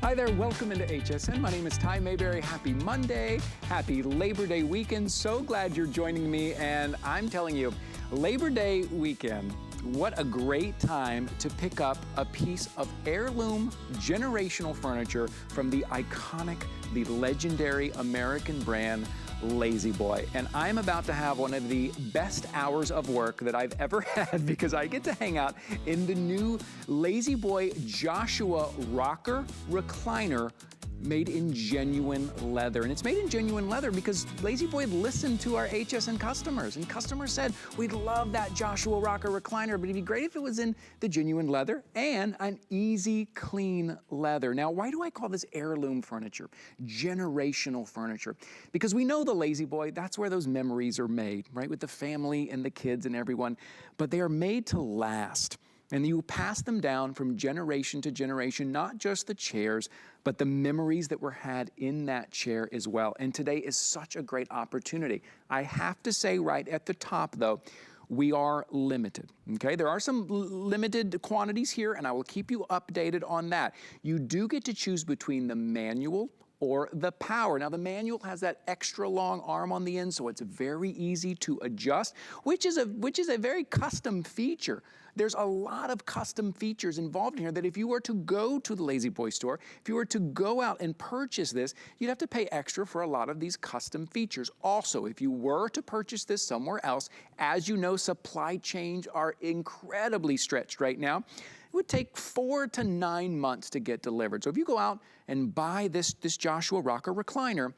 Hi there, welcome into HSN. My name is Ty Mayberry. Happy Monday, happy Labor Day weekend. So glad you're joining me, and I'm telling you, Labor Day weekend, what a great time to pick up a piece of heirloom generational furniture from the iconic, the legendary American brand, La-Z-Boy. And I'm about to have one of the best hours of work that I've ever had because I get to hang out in the new La-Z-Boy Joshua Rocker Recliner made in genuine leather. And it's made in genuine leather because La-Z-Boy listened to our HSN customers, and customers said, we'd love that Joshua Rocker Recliner, but it'd be great if it was in the genuine leather and an easy, clean leather. Now, why do I call this heirloom furniture, generational furniture? Because we know the La-Z-Boy, that's where those memories are made, right? With the family and the kids and everyone, but they are made to last. And you pass them down from generation to generation, not just the chairs, but the memories that were had in that chair as well. And today is such a great opportunity. I have to say right at the top though, we are limited, okay? There are some limited quantities here, and I will keep you updated on that. You do get to choose between the manual or the power. Now the manual has that extra long arm on the end, so it's very easy to adjust, which is a very custom feature. There's a lot of custom features involved in here that if you were to go to the La-Z-Boy store, if you were to go out and purchase this, you'd have to pay extra for a lot of these custom features. Also, if you were to purchase this somewhere else, as you know, supply chains are incredibly stretched right now. It would take 4 to 9 months to get delivered. So if you go out and buy this Joshua Rocker Recliner,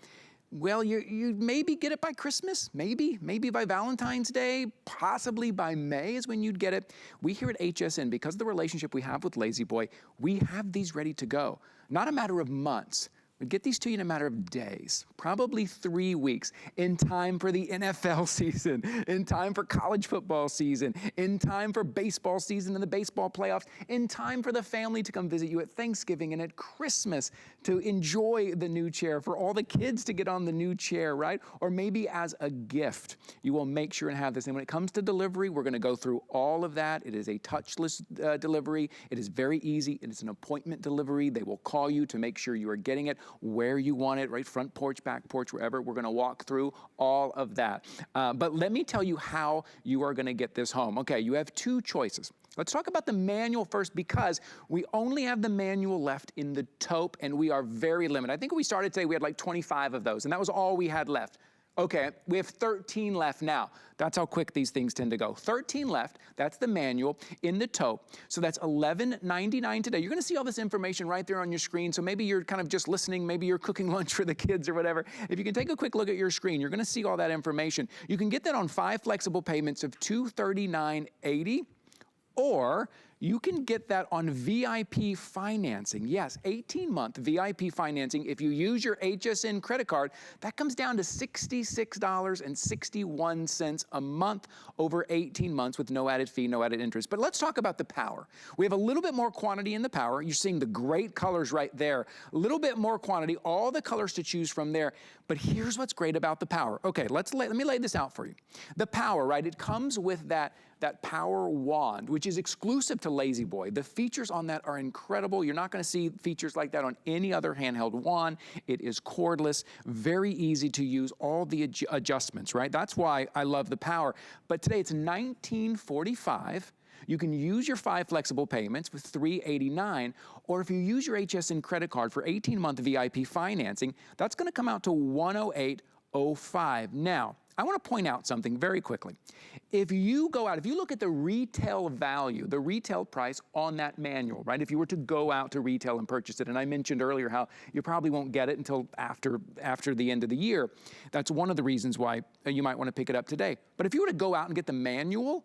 well, you maybe get it by Christmas, maybe by Valentine's Day, possibly by May is when you'd get it. We here at HSN, because of the relationship we have with La-Z-Boy, we have these ready to go. Not a matter of months. We'd get these to you in a matter of days, probably 3 weeks, in time for the NFL season, in time for college football season, in time for baseball season and the baseball playoffs, in time for the family to come visit you at Thanksgiving and at Christmas to enjoy the new chair, for all the kids to get on the new chair, right? Or maybe as a gift, you will make sure and have this. And when it comes to delivery, we're gonna go through all of that. It is a touchless delivery. It is very easy. It is an appointment delivery. They will call you to make sure you are getting it where you want it, right? Front porch, back porch, wherever. We're gonna walk through all of that. But let me tell you how you are gonna get this home. Okay, you have 2 choices. Let's talk about the manual first because we only have the manual left in the taupe and we are very limited. I think when we started today, we had like 25 of those and that was all we had left. Okay, we have 13 left now. That's how quick these things tend to go. 13 left, that's the manual in the taupe. So that's $11.99 today. You're gonna see all this information right there on your screen. So maybe you're kind of just listening, maybe you're cooking lunch for the kids or whatever. If you can take a quick look at your screen, you're gonna see all that information. You can get that on 5 flexible payments of $239.80. Or you can get that on VIP financing. Yes, 18-month VIP financing. If you use your HSN credit card, that comes down to $66.61 a month over 18 months with no added fee, no added interest. But let's talk about the power. We have a little bit more quantity in the power. You're seeing the great colors right there. A little bit more quantity, all the colors to choose from there. But here's what's great about the power. Okay, let me lay this out for you. The power, right, it comes with that power wand, which is exclusive to La-Z-Boy. The features on that are incredible. You're not gonna see features like that on any other handheld wand. It is cordless, very easy to use, all the adjustments, right? That's why I love the power. But today it's $19.45. You can use your 5 flexible payments with $389, or if you use your HSN credit card for 18-month VIP financing, that's gonna come out to $108.05. Now, I wanna point out something very quickly. If you go out, if you look at the retail value, the retail price on that manual, right? If you were to go out to retail and purchase it, and I mentioned earlier how you probably won't get it until after the end of the year. That's one of the reasons why you might wanna pick it up today. But if you were to go out and get the manual,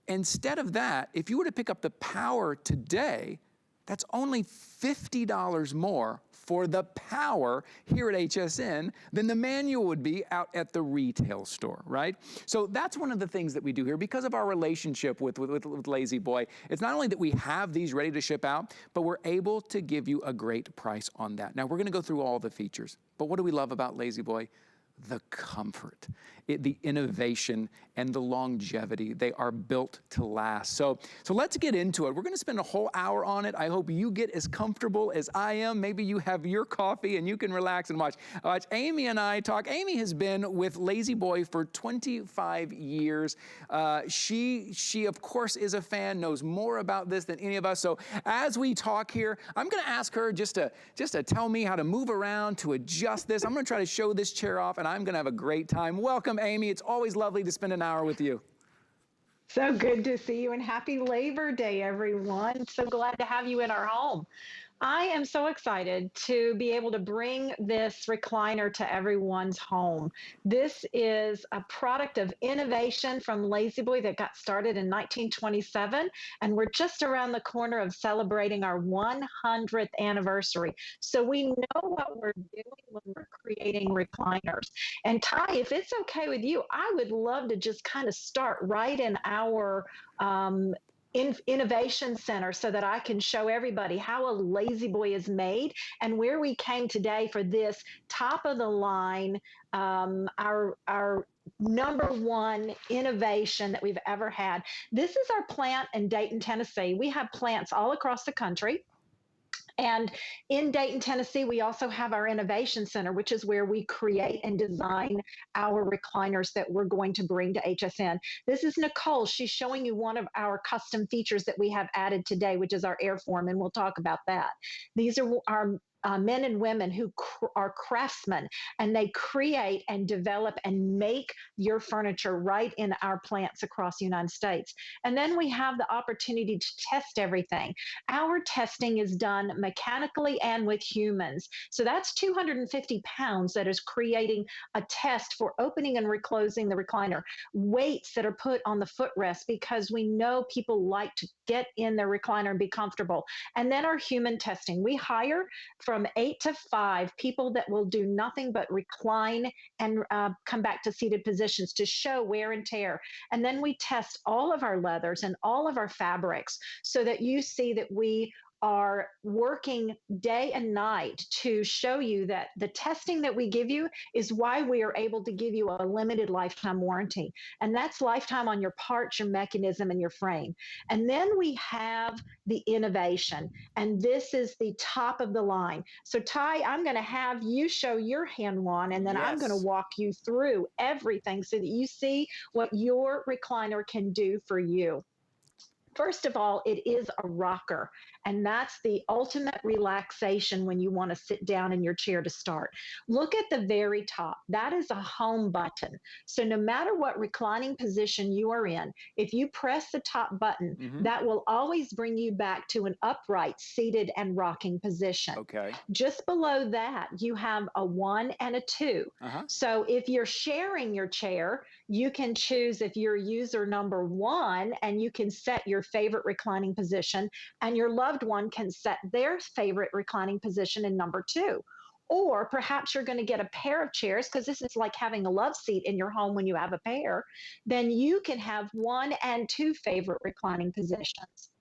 instead of that, if you were to pick up the power today, that's only $50 more for the power here at HSN than the manual would be out at the retail store, right? So that's one of the things that we do here because of our relationship with La-Z-Boy. It's not only that we have these ready to ship out, but we're able to give you a great price on that. Now we're gonna go through all the features, but what do we love about La-Z-Boy? the comfort, the innovation, and the longevity. They are built to last. So let's get into it. We're gonna spend a whole hour on it. I hope you get as comfortable as I am. Maybe you have your coffee and you can relax and watch Amy and I talk. Amy has been with Lazy Boy for 25 years. She of course is a fan, knows more about this than any of us. So as we talk here, I'm gonna ask her just to tell me how to move around, to adjust this. I'm gonna try to show this chair off, and I'm gonna have a great time. Welcome, Amy. It's always lovely to spend an hour with you. So good to see you, and happy Labor Day, everyone. So glad to have you in our home. I am so excited to be able to bring this recliner to everyone's home. This is a product of innovation from Lazy Boy that got started in 1927, and we're just around the corner of celebrating our 100th anniversary. So we know what we're doing when we're creating recliners. And Ty, if it's okay with you, I would love to just kind of start right in our innovation center so that I can show everybody how a Lazy Boy is made and where we came today for this top of the line, our number one innovation that we've ever had. This is our plant in Dayton, Tennessee. We have plants all across the country. And in Dayton, Tennessee, we also have our innovation center, which is where we create and design our recliners that we're going to bring to HSN. This is Nicole. She's showing you one of our custom features that we have added today, which is our airform, and we'll talk about that. These are our men and women who are craftsmen, and they create and develop and make your furniture right in our plants across the United States. And then we have the opportunity to test everything. Our testing is done mechanically and with humans. So that's 250 pounds that is creating a test for opening and reclosing the recliner. Weights that are put on the footrest because we know people like to get in their recliner and be comfortable. And then our human testing. We hire from 8 to 5 people that will do nothing but recline and come back to seated positions to show wear and tear. And then we test all of our leathers and all of our fabrics so that you see that we are working day and night to show you that the testing that we give you is why we are able to give you a limited lifetime warranty. And that's lifetime on your parts, your mechanism, and your frame. And then we have the innovation, and this is the top of the line. So Ty, I'm going to have you show your hand one, and then I'm going to walk you through everything so that you see what your recliner can do for you. First of all, it is a rocker, and that's the ultimate relaxation when you want to sit down in your chair to start. Look at the very top. That is a home button. So no matter what reclining position you are in, if you press the top button, that will always bring you back to an upright, seated, and rocking position. Okay. Just below that, you have a 1 and a 2. So if you're sharing your chair, you can choose if you're user number 1, and you can set your favorite reclining position, and your loved one can set their favorite reclining position in number 2. Or perhaps you're going to get a pair of chairs, because this is like having a love seat in your home when you have a pair. Then you can have 1 and 2 favorite reclining positions.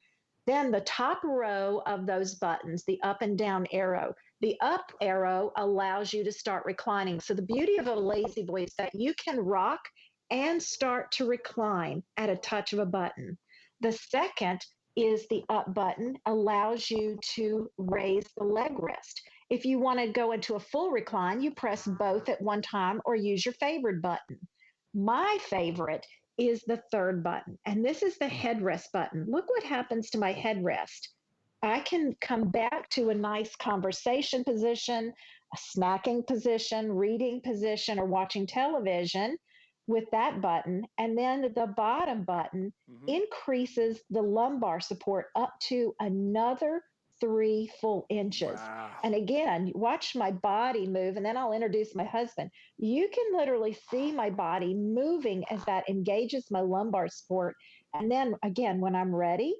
Then the top row of those buttons, the up and down arrow, the up arrow allows you to start reclining. So the beauty of a Lazy Boy is that you can rock and start to recline at a touch of a button. The second is the up button, allows you to raise the leg rest. If you want to go into a full recline, you press both at one time or use your favorite button. My favorite is the third button, and this is the headrest button. Look what happens to my headrest. I can come back to a nice conversation position, a snacking position, reading position, or watching television with that button. And then the bottom button increases the lumbar support up to another 3 full inches. Wow. And again, watch my body move, and then I'll introduce my husband. You can literally see my body moving as that engages my lumbar support. And then again, when I'm ready,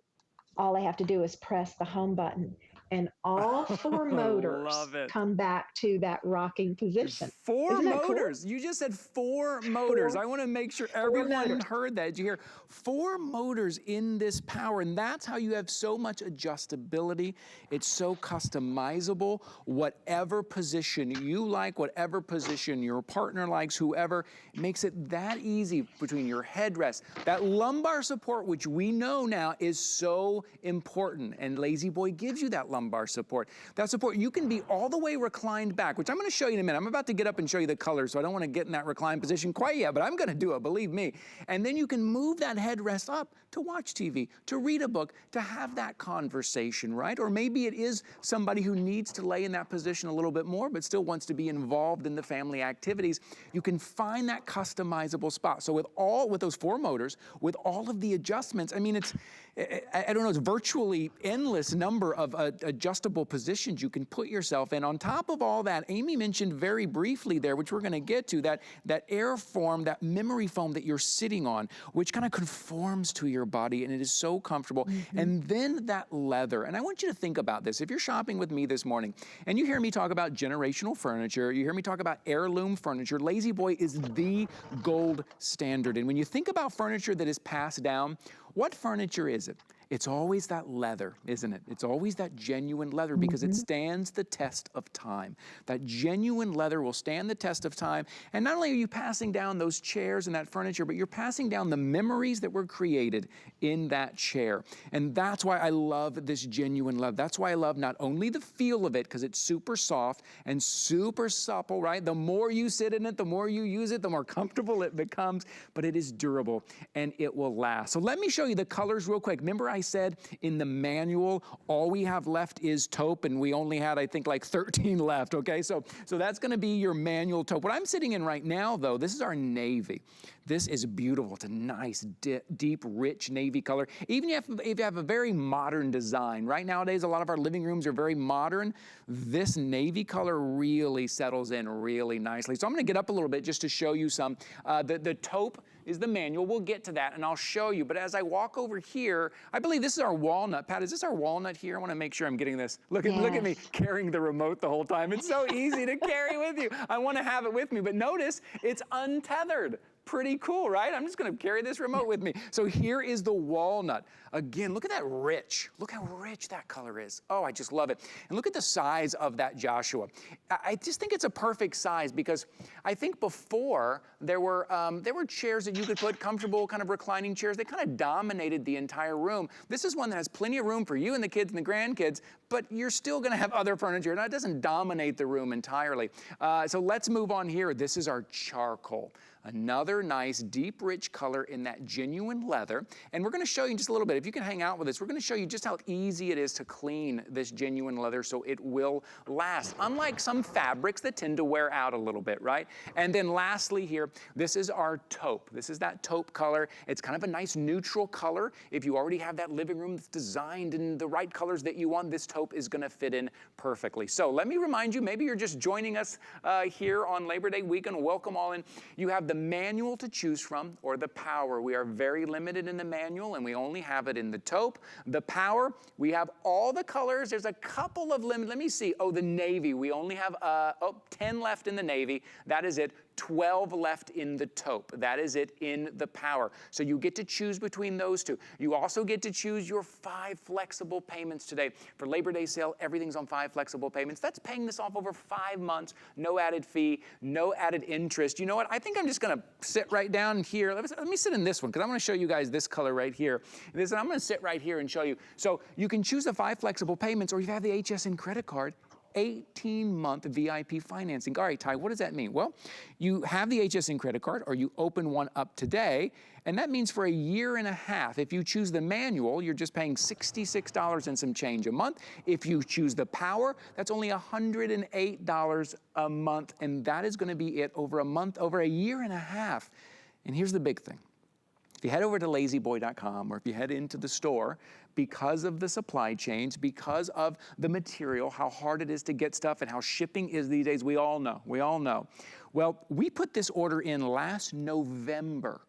all I have to do is press the home button. and all four motors Love it. come back to that rocking position. Four Isn't that cool? motors. You just said four motors. Four, I want to make sure four everyone motors. heard that. Did you hear? Four motors in this power, and that's how you have so much adjustability. It's so customizable. Whatever position you like, whatever position your partner likes, whoever, it makes it that easy between your headrest. That lumbar support, which we know now is so important, and Lazy Boy gives you that lumbar support. That support, you can be all the way reclined back, which I'm going to show you in a minute. I'm about to get up and show you the colors, so I don't want to get in that reclined position quite yet, but I'm going to do it, believe me. And then you can move that headrest up to watch TV, to read a book, to have that conversation, right? Or maybe it is somebody who needs to lay in that position a little bit more, but still wants to be involved in the family activities. You can find that customizable spot. So with those four motors, with all of the adjustments, I mean, I don't know, it's virtually endless number of adjustable positions you can put yourself in. On top of all that, Amy mentioned very briefly there, which we're going to get to, that air foam, that memory foam that you're sitting on, which kind of conforms to your body, and it is so comfortable. And then that leather. And I want you to think about this. If you're shopping with me this morning and you hear me talk about generational furniture, you hear me talk about heirloom furniture, Lazy Boy is the gold standard. And when you think about furniture that is passed down, what furniture is it? It's always that leather, isn't it? It's always that genuine leather because it stands the test of time. That genuine leather will stand the test of time. And not only are you passing down those chairs and that furniture, but you're passing down the memories that were created in that chair. And that's why I love this genuine leather. That's why I love not only the feel of it, because it's super soft and super supple, right? The more you sit in it, the more you use it, the more comfortable it becomes, but it is durable and it will last. So let me show you the colors real quick. Remember I said in the manual, all we have left is taupe, and we only had, I think, like 13 left, okay? So that's gonna be your manual taupe. What I'm sitting in right now, though, this is our navy. This is beautiful. It's a nice, deep, rich navy color. Even if you have a very modern design, right? Nowadays, a lot of our living rooms are very modern. This navy color really settles in really nicely. So I'm gonna get up a little bit just to show you some. The taupe is the manual. We'll get to that and I'll show you. But as I walk over here, I believe this is our walnut. Pat, is this our walnut here? I want to make sure I'm getting this. Look at me carrying the remote the whole time. It's so easy to carry with you. I want to have it with me, but notice it's untethered. Pretty cool, right? I'm just gonna carry this remote with me. So here is the walnut. Again, look at that rich. Look how rich that color is. Oh, I just love it. And look at the size of that Joshua. I just think it's a perfect size because I think before there were chairs that you could put, comfortable kind of reclining chairs. They kind of dominated the entire room. This is one that has plenty of room for you and the kids and the grandkids, but you're still gonna have other furniture. And it doesn't dominate the room entirely. So let's move on here. This is our charcoal. Another nice, deep, rich color in that genuine leather. And we're gonna show you in just a little bit, if you can hang out with us, we're gonna show you just how easy it is to clean this genuine leather so it will last. Unlike some fabrics that tend to wear out a little bit, right? And then lastly here, this is our taupe. This is that taupe color. It's kind of a nice neutral color. If you already have that living room that's designed in the right colors that you want, this taupe is gonna fit in perfectly. So let me remind you, maybe you're just joining us here on Labor Day weekend. Welcome all in. You have the manual to choose from or the power. We are very limited in the manual and we only have it in the taupe. The power, we have all the colors. There's a couple of limits. Let me see. Oh, the navy. We only have 10 left in the navy. That is it. 12 left in the taupe. That is it in the power. So you get to choose between those two. You also get to choose your 5 flexible payments today. For Labor Day sale, everything's on 5 flexible payments. That's paying this off over 5 months, no added fee, no added interest. You know what? I think I'm just gonna sit right down here. Let me sit in this one because I'm gonna show you guys this color right here. I'm gonna sit right here and show you. So you can choose the 5 flexible payments, or you have the HSN credit card. 18-month VIP financing. All right, Ty, what does that mean? Well, you have the HSN credit card or you open one up today, and that means for a year and a half. If you choose the manual, you're just paying $66 and some change a month. If you choose the power, that's only $108 a month, and that is gonna be it over a year and a half. And here's the big thing. If you head over to lazyboy.com or if you head into the store, because of the supply chains, because of the material, how hard it is to get stuff and how shipping is these days, we all know. Well, we put this order in last November.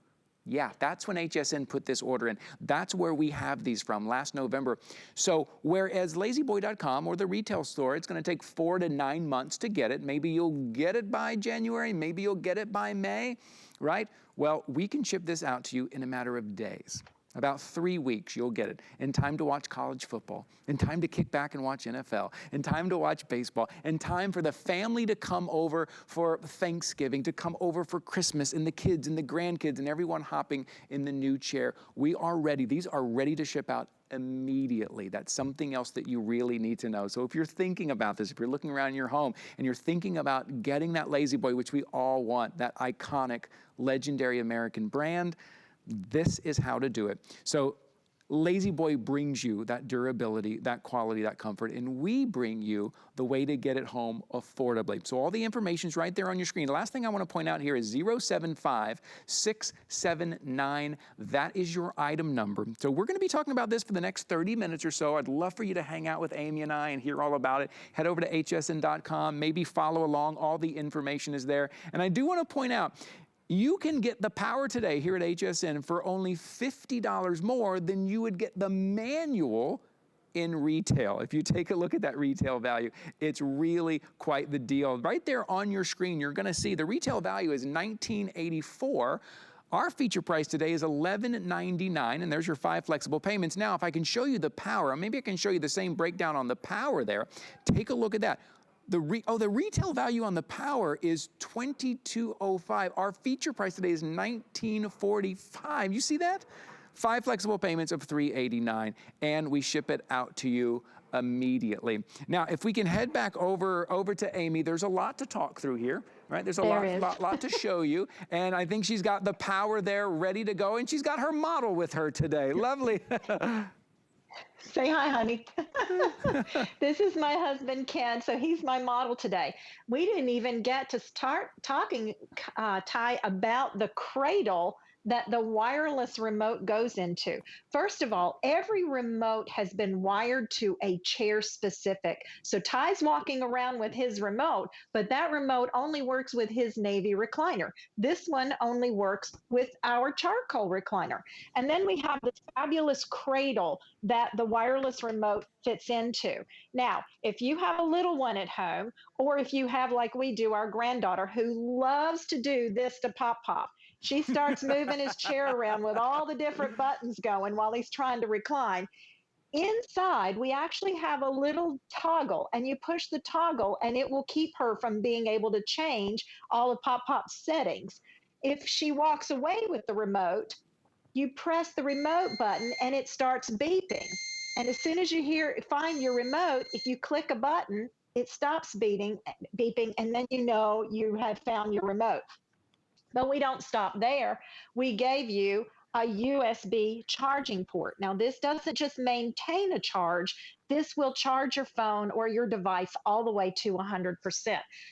Yeah, that's when HSN put this order in. That's where we have these from, last November. So whereas lazyboy.com or the retail store, it's gonna take 4 to 9 months to get it. Maybe you'll get it by January, maybe you'll get it by May, right? Well, we can ship this out to you in a matter of days. About 3 weeks, you'll get it. In time to watch college football, in time to kick back and watch NFL, in time to watch baseball, in time for the family to come over for Thanksgiving, to come over for Christmas, and the kids and the grandkids and everyone hopping in the new chair. We are ready. These are ready to ship out immediately. That's something else that you really need to know. So if you're thinking about this, if you're looking around your home and you're thinking about getting that Lazy Boy, which we all want, that iconic, legendary American brand, this is how to do it. So Lazy Boy brings you that durability, that quality, that comfort, and we bring you the way to get it home affordably. So all the information's right there on your screen. The last thing I want to point out here is 075679. That is your item number. So we're going to be talking about this for the next 30 minutes or so. I'd love for you to hang out with Amy and I and hear all about it. Head over to hsn.com, maybe follow along. All the information is there. And I do want to point out, you can get the power today here at HSN for only $50 more than you would get the manual in retail. If you take a look at that retail value, it's really quite the deal. Right there on your screen, you're gonna see the retail value is $19.84. Our feature price today is $11.99, and there's your 5 flexible payments. Now, if I can show you the power, maybe I can show you the same breakdown on the power there. Take a look at that. The retail value on the power is $22.05. Our feature price today is $19.45. You see that? 5 flexible payments of $389, and we ship it out to you immediately. Now, if we can head back over to Amy, there's a lot to talk through here, right? There's a lot to show you, and I think she's got the power there ready to go, and she's got her model with her today. Lovely. Say hi, honey. This is my husband, Ken. So he's my model today. We didn't even get to start talking, Ty, about the cradle that the wireless remote goes into. First of all, every remote has been wired to a chair specific. So Ty's walking around with his remote, but that remote only works with his Navy recliner. This one only works with our charcoal recliner. And then we have this fabulous cradle that the wireless remote fits into. Now, if you have a little one at home, or if you have, like we do, our granddaughter who loves to do this to Pop, she starts moving his chair around with all the different buttons going while he's trying to recline. Inside, we actually have a little toggle, and you push the toggle, and it will keep her from being able to change all of Pop's settings. If she walks away with the remote, you press the remote button, and it starts beeping. And as soon as you find your remote, if you click a button, it stops beeping, and then you know you have found your remote. But we don't stop there. We gave you a USB charging port. Now, this doesn't just maintain a charge. This will charge your phone or your device all the way to 100%.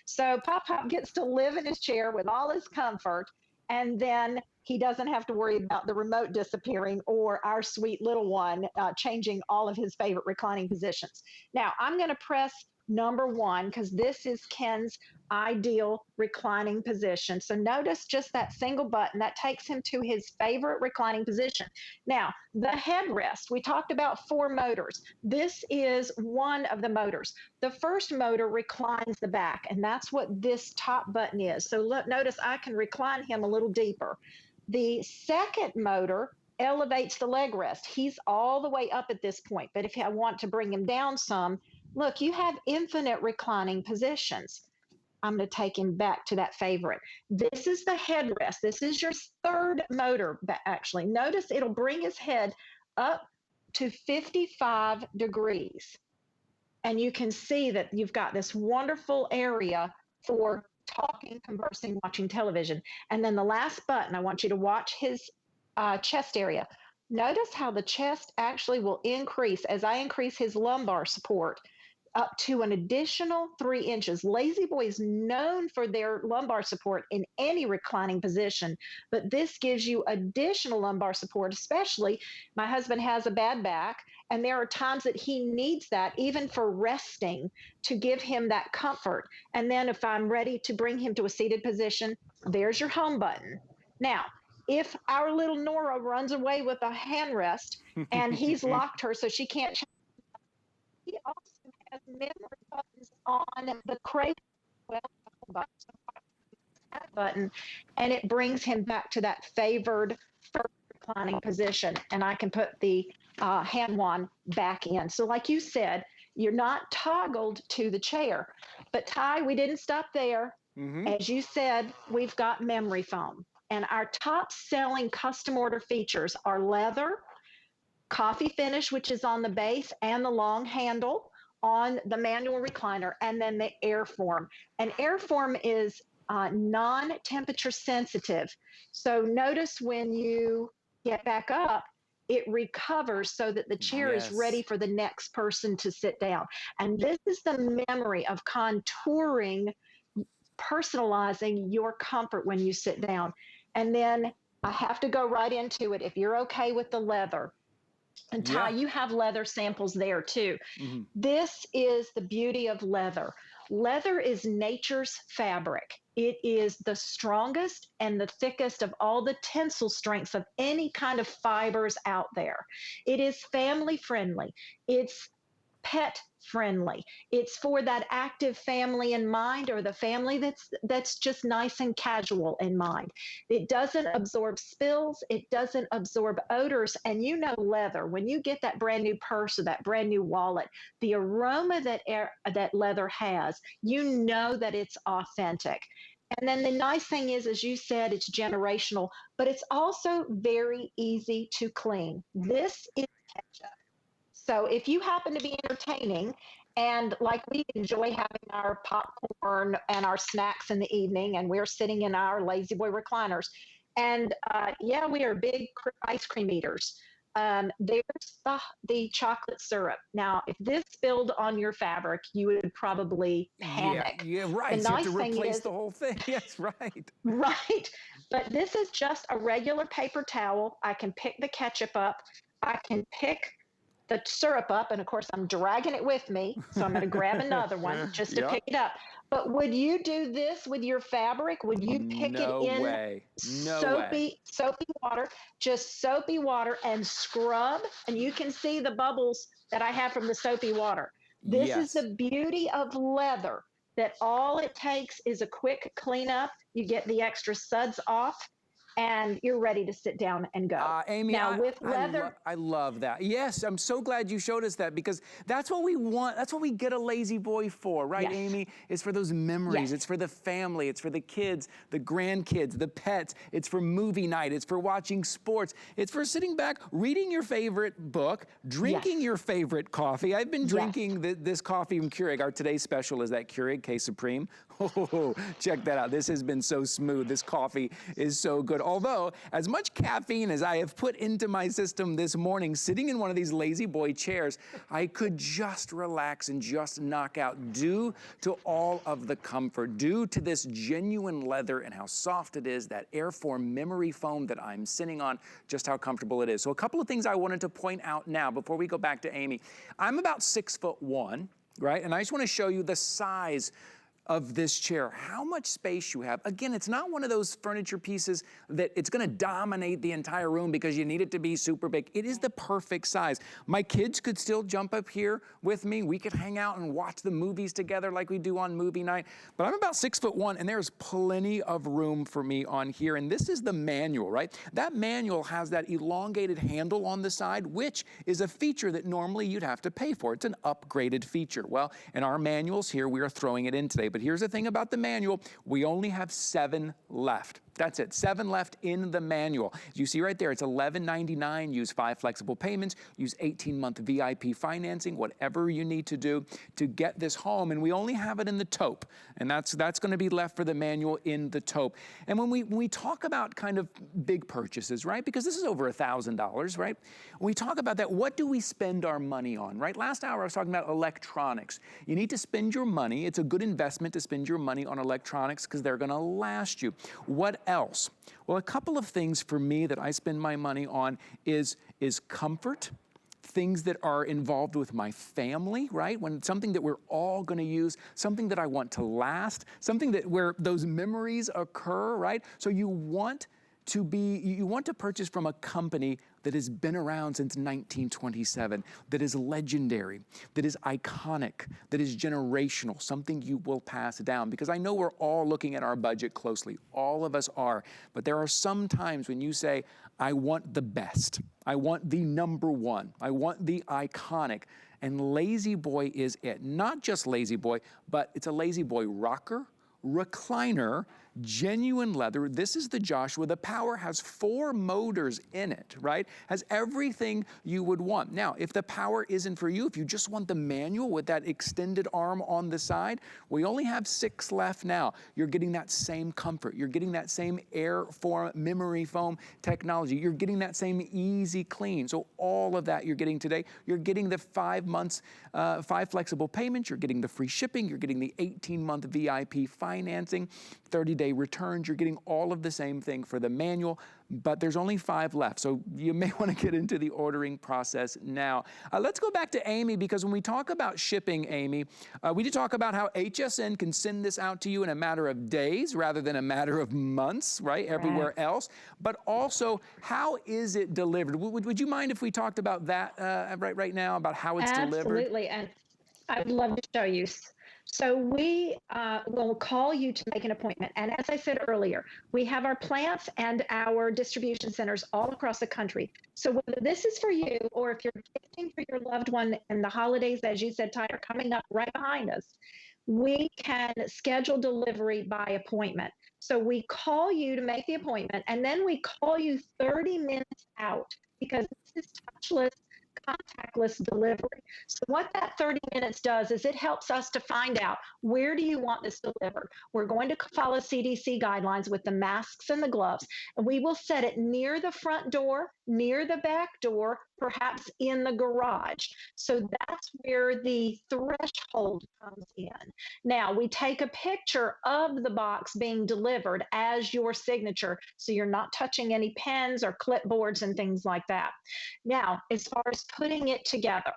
So Pop gets to live in his chair with all his comfort, and then he doesn't have to worry about the remote disappearing or our sweet little one changing all of his favorite reclining positions. Now, I'm going to press number 1 because this is Ken's ideal reclining position. So notice just that single button that takes him to his favorite reclining position. Now, the headrest, we talked about 4 motors. This is one of the motors. The first motor reclines the back, and that's what this top button is. So look, notice I can recline him a little deeper. The second motor elevates the leg rest. He's all the way up at this point, but if I want to bring him down some, look, you have infinite reclining positions. I'm going to take him back to that favorite. This is the headrest. This is your third motor, actually. Notice it'll bring his head up to 55 degrees. And you can see that you've got this wonderful area for talking, conversing, watching television. And then the last button, I want you to watch his chest area. Notice how the chest actually will increase as I increase his lumbar support up to an additional 3 inches. Lazy Boy is known for their lumbar support in any reclining position, but this gives you additional lumbar support, especially my husband has a bad back, and there are times that he needs that even for resting to give him that comfort. And then if I'm ready to bring him to a seated position, there's your home button. Now, if our little Nora runs away with a hand rest and he's locked her so she can't, he also has memory buttons on the cradle button, and it brings him back to that favored first reclining position, and I can put the hand wand back in. So like you said, you're not toggled to the chair. But Ty, we didn't stop there. As you said, we've got memory foam. And our top selling custom order features are leather, coffee finish, which is on the base, and the long handle on the manual recliner, and then the airform. And airform is non-temperature sensitive. So notice when you get back up, it recovers so that the chair is ready for the next person to sit down. And this is the memory of contouring, personalizing your comfort when you sit down. And then I have to go right into it. If you're okay with the leather, and Ty, you have leather samples there too. This is the beauty of leather. Leather is nature's fabric. It is the strongest and the thickest of all the tensile strengths of any kind of fibers out there. It is family friendly. It's pet friendly. It's for that active family in mind, or the family that's just nice and casual in mind. It doesn't absorb spills. It doesn't absorb odors. And you know, leather, when you get that brand new purse or that brand new wallet, the aroma that leather has, you know that it's authentic. And then the nice thing is, as you said, it's generational, but it's also very easy to clean. This is ketchup. So if you happen to be entertaining, and like we enjoy having our popcorn and our snacks in the evening, and we're sitting in our Lazy Boy recliners, and we are big ice cream eaters. There's the chocolate syrup. Now, if this spilled on your fabric, you would probably panic. Yeah, right. The nice you have to thing replace is, the whole thing. Yes, right. right. But this is just a regular paper towel. I can pick the ketchup up. I can pick the syrup up, and of course I'm dragging it with me, so I'm going to grab another one just to pick it up. But would you do this with your fabric? Would you pick it in soapy water, just soapy water, and scrub? And you can see the bubbles that I have from the soapy water. This is the beauty of leather, that all it takes is a quick cleanup. You get the extra suds off, and you're ready to sit down and go. Amy, now with leather, I love that. Yes, I'm so glad you showed us that, because that's what we want. That's what we get a Lazy Boy for, right, Amy? It's for those memories. It's for the family. It's for the kids, the grandkids, the pets. It's for movie night. It's for watching sports. It's for sitting back, reading your favorite book, drinking your favorite coffee. I've been drinking this coffee from Keurig. Our today's special is that Keurig K Supreme. Oh, check that out. This has been so smooth. This coffee is so good. Although, as much caffeine as I have put into my system this morning, sitting in one of these Lazy Boy chairs, I could just relax and just knock out, due to all of the comfort, due to this genuine leather and how soft it is, that Airform memory foam that I'm sitting on, just how comfortable it is. So a couple of things I wanted to point out now before we go back to Amy. I'm about 6'1", right? And I just want to show you the size of this chair, how much space you have. Again, it's not one of those furniture pieces that it's gonna dominate the entire room because you need it to be super big. It is the perfect size. My kids could still jump up here with me. We could hang out and watch the movies together like we do on movie night. But I'm about 6'1", and there's plenty of room for me on here. And this is the manual, right? That manual has that elongated handle on the side, which is a feature that normally you'd have to pay for. It's an upgraded feature. Well, in our manuals here, we are throwing it in today. But here's the thing about the manual, we only have 7 left. That's it, 7 left in the manual. As you see right there, it's $11.99. Use 5 flexible payments, use 18-month VIP financing, whatever you need to do to get this home. And we only have it in the taupe. And that's gonna be left for the manual in the taupe. And when we talk about kind of big purchases, right? Because this is over $1,000, right? When we talk about that, what do we spend our money on, right? Last hour I was talking about electronics. You need to spend your money. It's a good investment to spend your money on electronics because they're gonna last you. What else? Well, a couple of things for me that I spend my money on is comfort, things that are involved with my family, right? When something that we're all gonna use, something that I want to last, something that where those memories occur, right? So you want you want to purchase from a company that has been around since 1927, that is legendary, that is iconic, that is generational, something you will pass down. Because I know we're all looking at our budget closely. All of us are. But there are some times when you say, I want the best. I want the number one. I want the iconic. And Lazy Boy is it. Not just Lazy Boy, but it's a Lazy Boy rocker, recliner, genuine leather. This is the Joshua. The Power has 4 motors in it, right? Has everything you would want. Now, if the Power isn't for you, if you just want the manual with that extended arm on the side, we only have 6 left now. You're getting that same comfort. You're getting that same airform memory foam technology. You're getting that same easy clean. So all of that you're getting today. You're getting the 5 months, 5 flexible payments. You're getting the free shipping. You're getting the 18-month VIP financing, 30-day returns. You're getting all of the same thing for the manual, but there's only 5 left. So you may want to get into the ordering process now. Let's go back to Amy, because when we talk about shipping, Amy, we did talk about how HSN can send this out to you in a matter of days rather than a matter of months, right? Everywhere else. But also, how is it delivered? Would you mind if we talked about that right now, about how it's delivered? Absolutely, and I'd love to show you. So we will call you to make an appointment. And as I said earlier, we have our plants and our distribution centers all across the country. So whether this is for you or if you're gifting for your loved one and the holidays, as you said, Ty, are coming up right behind us, we can schedule delivery by appointment. So we call you to make the appointment, and then we call you 30 minutes out, because this is touchless, contactless delivery. So what that 30 minutes does is it helps us to find out, where do you want this delivered? We're going to follow CDC guidelines with the masks and the gloves, and we will set it near the front door, near the back door, perhaps in the garage. So that's where the threshold comes in. Now, we take a picture of the box being delivered as your signature, so you're not touching any pens or clipboards and things like that. Now, as far as putting it together,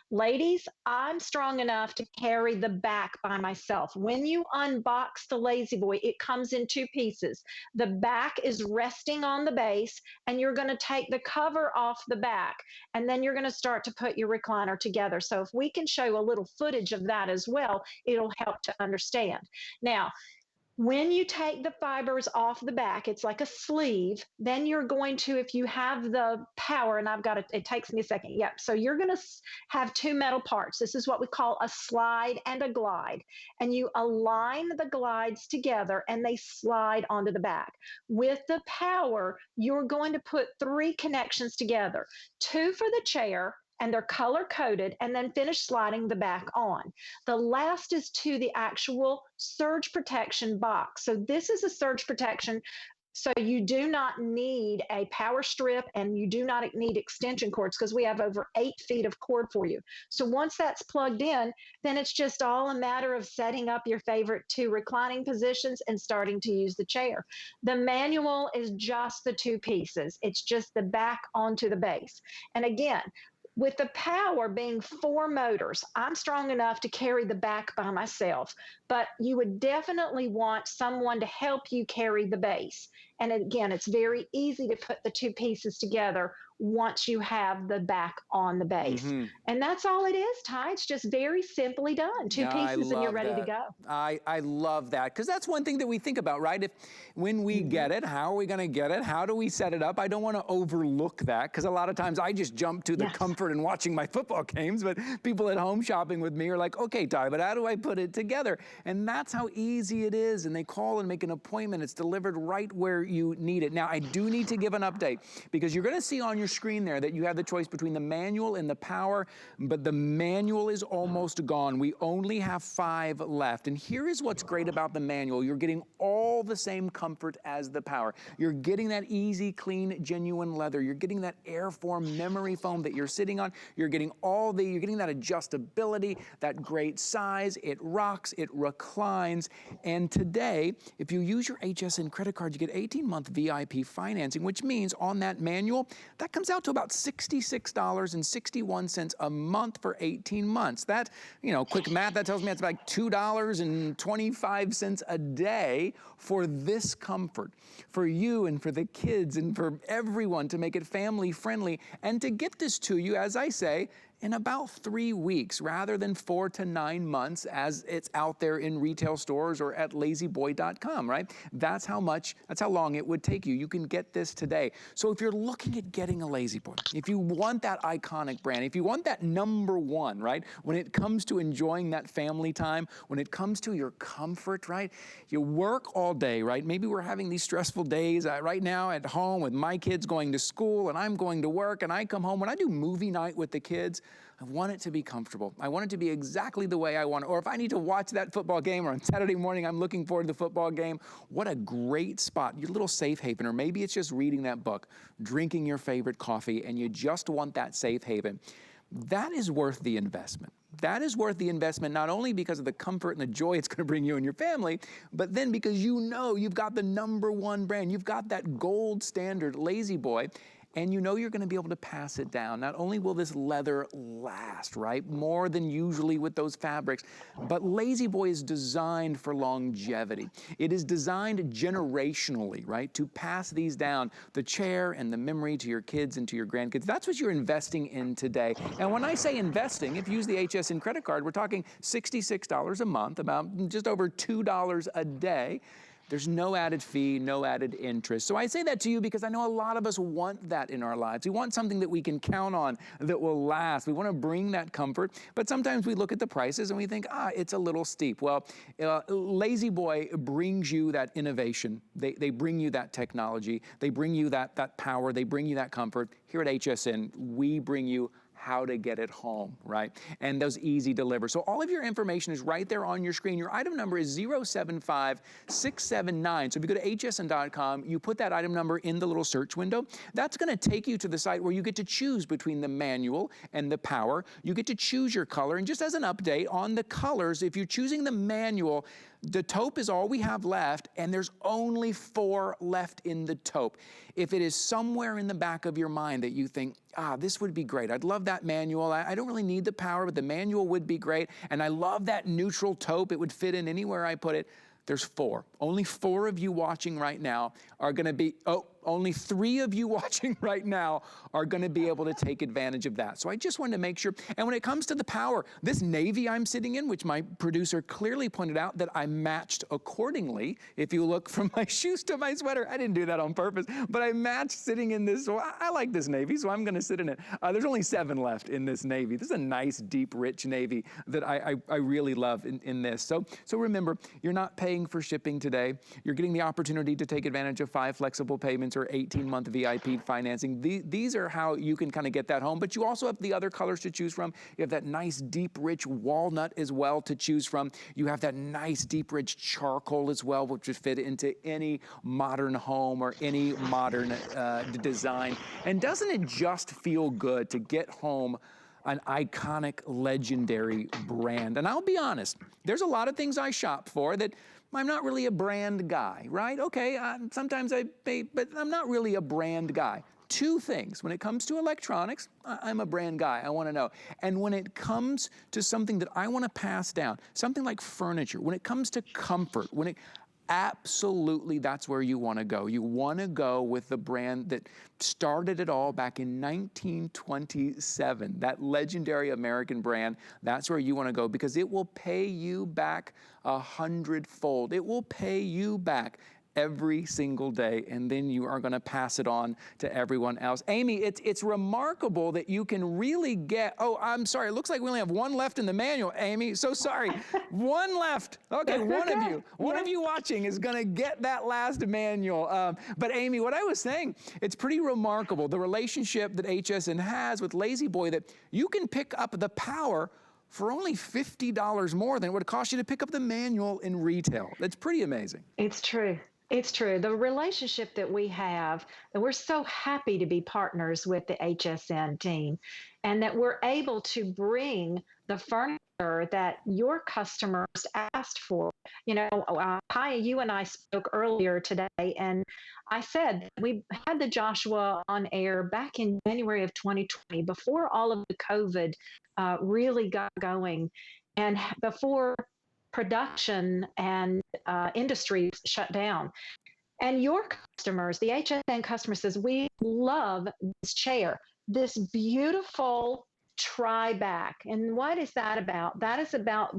ladies, I'm strong enough to carry the back by myself. When you unbox the Lazy Boy, it comes in 2 pieces. The back is resting on the base, and you're going to take the cover off the back, and then you're going to start to put your recliner together. So if we can show a little footage of that as well, it'll help to understand. Now, when you take the fibers off the back, it's like a sleeve. Then you're going to, if you have the Power, and it takes me a second. Yep. So you're going to have 2 metal parts. This is what we call a slide and a glide. And you align the glides together and they slide onto the back. With the Power, you're going to put 3 connections together, 2 for the chair, and they're color coded, and then finish sliding the back on. The last is to the actual surge protection box. So this is a surge protection. So you do not need a power strip, and you do not need extension cords, because we have over 8 feet of cord for you. So once that's plugged in, then it's just all a matter of setting up your favorite 2 reclining positions and starting to use the chair. The manual is just the 2 pieces. It's just the back onto the base. And again, with the Power being 4 motors, I'm strong enough to carry the back by myself, but you would definitely want someone to help you carry the base. And again, it's very easy to put the 2 pieces together once you have the back on the base. Mm-hmm. And that's all it is, Ty. It's just very simply done. 2 pieces and you're ready to go. I love that, because that's one thing that we think about, right? When we get it, how are we going to get it? How do we set it up? I don't want to overlook that, because a lot of times I just jump to the comfort and watching my football games, but people at home shopping with me are like, okay, Ty, but how do I put it together? And that's how easy it is. And they call and make an appointment. It's delivered right where you need it. Now, I do need to give an update, because you're going to see on your screen there that you have the choice between the manual and the Power, but the manual is almost gone. We only have 5 left. And here is what's great about the manual. You're getting all the same comfort as the Power. You're getting that easy, clean, genuine leather. You're getting that airform memory foam that you're sitting on. You're getting you're getting that adjustability, that great size. It rocks, it reclines. And today, if you use your HSN credit card, you get 18-month VIP financing, which means on that manual, that comes out to about $66.61 a month for 18 months. That, quick math, that tells me it's like $2.25 a day for this comfort, for you and for the kids and for everyone, to make it family friendly and to get this to you, as I say, in about 3 weeks rather than 4 to 9 months as it's out there in retail stores or at lazyboy.com, right? That's how long it would take you. You can get this today. So if you're looking at getting a Lazy Boy, if you want that iconic brand, if you want that number one, right? When it comes to enjoying that family time, when it comes to your comfort, right? You work all day, right? Maybe we're having these stressful days right now at home with my kids going to school and I'm going to work and I come home. When I do movie night with the kids, I want it to be comfortable. I want it to be exactly the way I want it. Or if I need to watch that football game, or on Saturday morning I'm looking forward to the football game, what a great spot, your little safe haven. Or maybe it's just reading that book, drinking your favorite coffee, and you just want that safe haven. That is worth the investment. That is worth the investment, not only because of the comfort and the joy it's going to bring you and your family, but then because you've got the number one brand. You've got that gold standard Lazy Boy, and you're going to be able to pass it down. Not only will this leather last, right, more than usually with those fabrics, but Lazy Boy is designed for longevity. It is designed generationally, right, to pass these down, the chair and the memory, to your kids and to your grandkids. That's what you're investing in today. And when I say investing, if you use the HSN credit card, we're talking $66 a month, about just over $2 a day. There's no added fee, no added interest. So I say that to you because I know a lot of us want that in our lives. We want something that we can count on, that will last. We want to bring that comfort, but sometimes we look at the prices and we think, it's a little steep. Well, Lazy Boy brings you that innovation. They bring you that technology. They bring you that power. They bring you that comfort. Here at HSN, we bring you how to get it home, right? And those easy deliver. So all of your information is right there on your screen. Your item number is 075679. So if you go to hsn.com, you put that item number in the little search window. That's going to take you to the site where you get to choose between the manual and the power. You get to choose your color. And just as an update on the colors, if you're choosing the manual, the taupe is all we have left, and there's only 4 left in the taupe. If it is somewhere in the back of your mind that you think, this would be great, I'd love that manual, I don't really need the power, but the manual would be great, and I love that neutral taupe, it would fit in anywhere I put it, there's 4. Only 4 of you watching right now are going to be, only 3 of you watching right now are going to be able to take advantage of that. So I just wanted to make sure. And when it comes to the power, this navy I'm sitting in, which my producer clearly pointed out that I matched accordingly. If you look from my shoes to my sweater, I didn't do that on purpose, but I matched sitting in this. So I like this navy, so I'm going to sit in it. There's only 7 left in this navy. This is a nice, deep, rich navy that I really love in this. So remember, you're not paying for shipping today. You're getting the opportunity to take advantage of 5 flexible payments or 18-month VIP financing. These are how you can kind of get that home, but you also have the other colors to choose from. You have that nice, deep, rich walnut as well to choose from. You have that nice, deep, rich charcoal as well, which would fit into any modern home or any modern design. And doesn't it just feel good to get home an iconic, legendary brand? And I'll be honest, there's a lot of things I shop for that I'm not really a brand guy, right? Okay, sometimes I pay, but I'm not really a brand guy. 2 things. When it comes to electronics, I'm a brand guy. I want to know. And when it comes to something that I want to pass down, something like furniture, when it comes to comfort, absolutely, that's where you want to go. You want to go with the brand that started it all back in 1927, that legendary American brand. That's where you want to go because it will pay you back 100-fold. It will pay you back every single day, and then you are going to pass it on to everyone else. Amy, it's remarkable that you can really get, I'm sorry, it looks like we only have 1 left in the manual, Amy, so sorry. 1 left. Okay, one of you watching is going to get that last manual. But Amy, what I was saying, it's pretty remarkable, the relationship that HSN has with Lazy Boy, that you can pick up the power for only $50 more than it would cost you to pick up the manual in retail. That's pretty amazing. It's true. It's true. The relationship that we have, and we're so happy to be partners with the HSN team, and that we're able to bring the furniture that your customers asked for Kaya, you and I spoke earlier today, and I said we had the Joshua on air back in January of 2020, before all of the COVID really got going, and before production and industries shut down. And your customers, the HSN customer says, we love this chair, this beautiful tri-back. And what is that about? That is about